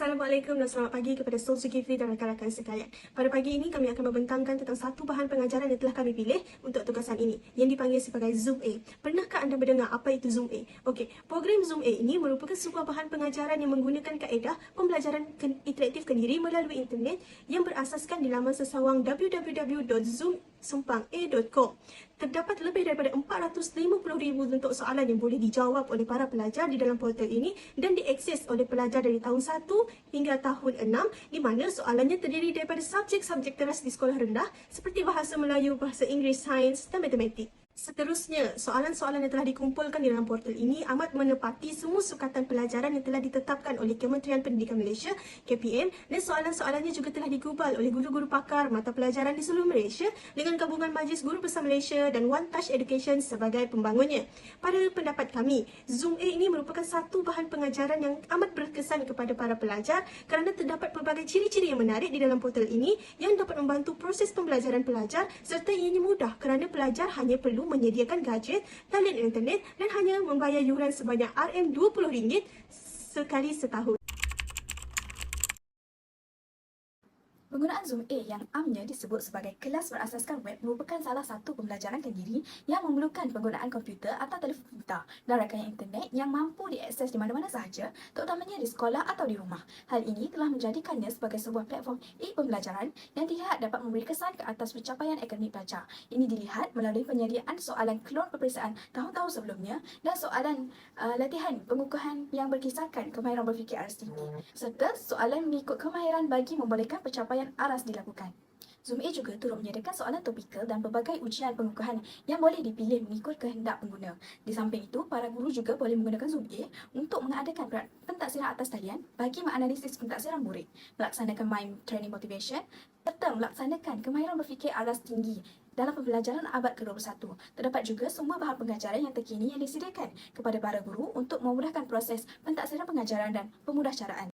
Assalamualaikum dan selamat pagi kepada Saudara Zulkifli dan rakan-rakan sekalian. Pada pagi ini kami akan membentangkan tentang satu bahan pengajaran yang telah kami pilih untuk tugasan ini yang dipanggil sebagai Zoom A. Pernahkah anda mendengar apa itu Zoom A? Okey, program Zoom A ini merupakan sebuah bahan pengajaran yang menggunakan kaedah pembelajaran interaktif kendiri melalui internet yang berasaskan di laman sesawang www.zoomsumpanga.com. Terdapat lebih daripada 450,000 bentuk soalan yang boleh dijawab oleh para pelajar di dalam portal ini dan diakses oleh pelajar dari tahun 1 hingga tahun 6, di mana soalannya terdiri daripada subjek-subjek teras di sekolah rendah seperti bahasa Melayu, bahasa Inggeris, sains dan matematik. Seterusnya, soalan-soalan yang telah dikumpulkan di dalam portal ini amat menepati semua sukatan pelajaran yang telah ditetapkan oleh Kementerian Pendidikan Malaysia, KPM, dan soalan-soalannya juga telah digubal oleh guru-guru pakar mata pelajaran di seluruh Malaysia dengan gabungan Majlis Guru Besar Malaysia dan One Touch Education sebagai pembangunnya. Pada pendapat kami, Zoom A ini merupakan satu bahan pengajaran yang amat berkesan kepada para pelajar kerana terdapat pelbagai ciri-ciri yang menarik di dalam portal ini yang dapat membantu proses pembelajaran pelajar serta ianya mudah kerana pelajar hanya perlu menyediakan gadget, talian internet dan hanya membayar yuran sebanyak RM20 sekali setahun. Penggunaan Zoom A yang amnya disebut sebagai kelas berasaskan web merupakan salah satu pembelajaran kendiri yang memerlukan penggunaan komputer atau telefon pintar dan rangkaian internet yang mampu diakses di mana-mana sahaja, terutamanya di sekolah atau di rumah. Hal ini telah menjadikannya sebagai sebuah platform e-pembelajaran yang dilihat dapat memberi kesan ke atas pencapaian akademik pelajar. Ini dilihat melalui penyediaan soalan klon peperiksaan tahun-tahun sebelumnya dan soalan latihan pengukuhan yang berkisarkan kemahiran berfikir aras tinggi, serta soalan mengikut kemahiran bagi membolehkan pencapaian aras dilakukan. Zoom A juga turut menyediakan soalan topikal dan pelbagai ujian pengukuhan yang boleh dipilih mengikut kehendak pengguna. Di samping itu, para guru juga boleh menggunakan Zoom A untuk mengadakan pentaksiran atas talian bagi menganalisis pentaksiran murid, melaksanakan mind training motivation serta melaksanakan kemahiran berfikir aras tinggi dalam pembelajaran abad ke-21. Terdapat juga semua bahan pengajaran yang terkini yang disediakan kepada para guru untuk memudahkan proses pentaksiran pengajaran dan pemudahcaraan.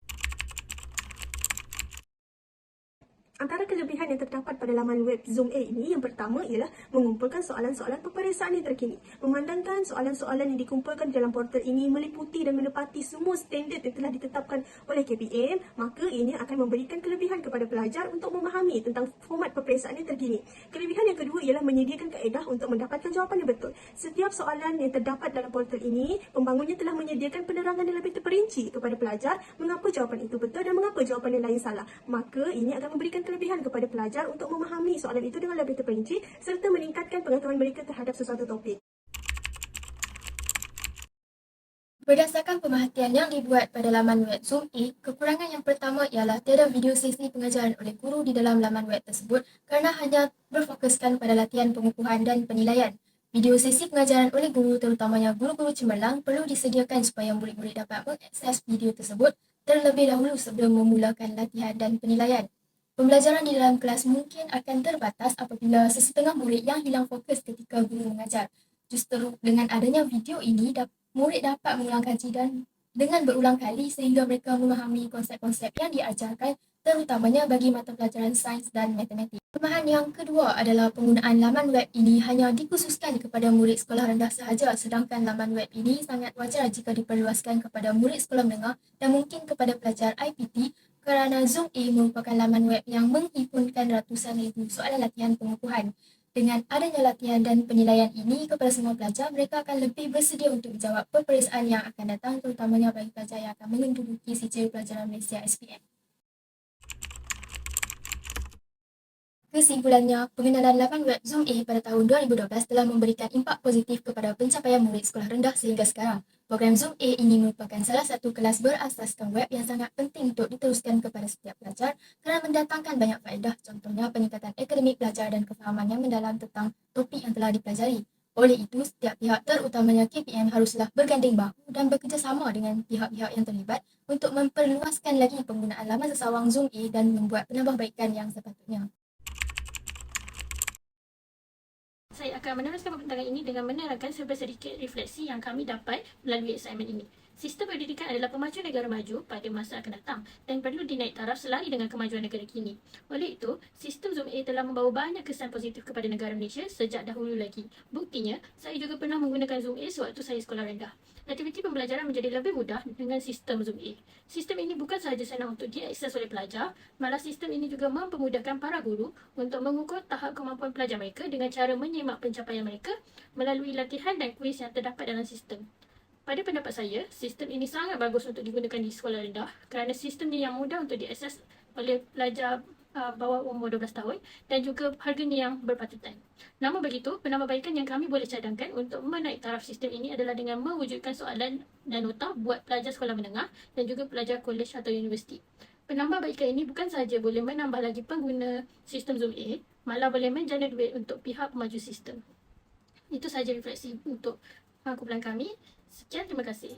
Antara kelebihan yang terdapat pada laman web Zoom A ini, yang pertama ialah mengumpulkan soalan-soalan peperiksaan yang terkini. Memandangkan soalan-soalan yang dikumpulkan dalam portal ini meliputi dan menepati semua standard yang telah ditetapkan oleh KPM, maka ini akan memberikan kelebihan kepada pelajar untuk memahami tentang format peperiksaan yang terkini. Kelebihan yang kedua ialah menyediakan kaedah untuk mendapatkan jawapan yang betul. Setiap soalan yang terdapat dalam portal ini, pembangunnya telah menyediakan penerangan yang lebih terperinci kepada pelajar mengapa jawapan itu betul dan mengapa jawapan yang lain salah. Maka ini akan memberikan kelebihan kepada pelajar untuk memahami soalan itu dengan lebih terperinci serta meningkatkan pengetahuan mereka terhadap sesuatu topik. Berdasarkan pemerhatian yang dibuat pada laman web Zoom A, kekurangan yang pertama ialah tiada video sesi pengajaran oleh guru di dalam laman web tersebut kerana hanya berfokuskan pada latihan pengukuhan dan penilaian. Video sesi pengajaran oleh guru, terutamanya guru-guru cemerlang, perlu disediakan supaya murid-murid dapat mengakses video tersebut terlebih dahulu sebelum memulakan latihan dan penilaian. Pembelajaran di dalam kelas mungkin akan terbatas apabila sesetengah murid yang hilang fokus ketika guru mengajar. Justru dengan adanya video ini, murid dapat mengulang kaji dan dengan berulang kali sehingga mereka memahami konsep-konsep yang diajarkan, terutamanya bagi mata pelajaran sains dan matematik. Kelemahan yang kedua adalah penggunaan laman web ini hanya dikhususkan kepada murid sekolah rendah sahaja, sedangkan laman web ini sangat wajar jika diperluaskan kepada murid sekolah menengah dan mungkin kepada pelajar IPT kerana Zoom A merupakan laman web yang menghimpunkan ratusan ribu soalan latihan pengukuhan. Dengan adanya latihan dan penilaian ini kepada semua pelajar, mereka akan lebih bersedia untuk menjawab peperiksaan yang akan datang, terutamanya bagi pelajar yang akan menduduki sijil pelajaran Malaysia SPM. Kesimpulannya, pengenalan laman web Zoom A pada tahun 2012 telah memberikan impak positif kepada pencapaian murid sekolah rendah sehingga sekarang. Program Zoom A ini merupakan salah satu kelas berasaskan web yang sangat penting untuk diteruskan kepada setiap pelajar kerana mendatangkan banyak faedah, contohnya peningkatan akademik pelajar dan kefahaman yang mendalam tentang topik yang telah dipelajari. Oleh itu, setiap pihak terutamanya KPM haruslah berganding bahu dan bekerjasama dengan pihak-pihak yang terlibat untuk memperluaskan lagi penggunaan laman sesawang Zoom A dan membuat penambahbaikan yang sepatutnya. Saya akan meneruskan pembentangan ini dengan menerangkan sedikit refleksi yang kami dapat melalui assignment ini. Sistem pendidikan adalah pemacu negara maju pada masa akan datang dan perlu dinaik taraf selari dengan kemajuan negara kini. Oleh itu, sistem Zoom A telah membawa banyak kesan positif kepada negara Malaysia sejak dahulu lagi. Buktinya, saya juga pernah menggunakan Zoom A sewaktu saya sekolah rendah. Aktiviti pembelajaran menjadi lebih mudah dengan sistem Zoom A. Sistem ini bukan sahaja senang untuk diakses oleh pelajar, malah sistem ini juga mempermudahkan para guru untuk mengukur tahap kemampuan pelajar mereka dengan cara menyimak pencapaian mereka melalui latihan dan kuis yang terdapat dalam sistem. Pada pendapat saya, sistem ini sangat bagus untuk digunakan di sekolah rendah kerana sistem ini yang mudah untuk diakses oleh pelajar bawah umur 12 tahun dan juga harganya yang berpatutan. Namun begitu, penambahbaikan yang kami boleh cadangkan untuk menaik taraf sistem ini adalah dengan mewujudkan soalan dan nota buat pelajar sekolah menengah dan juga pelajar kolej atau universiti. Penambahbaikan ini bukan sahaja boleh menambah lagi pengguna sistem Zoom A, malah boleh menjana duit untuk pihak pemaju sistem. Itu sahaja refleksi untuk kumpulan kami. Sekian, terima kasih.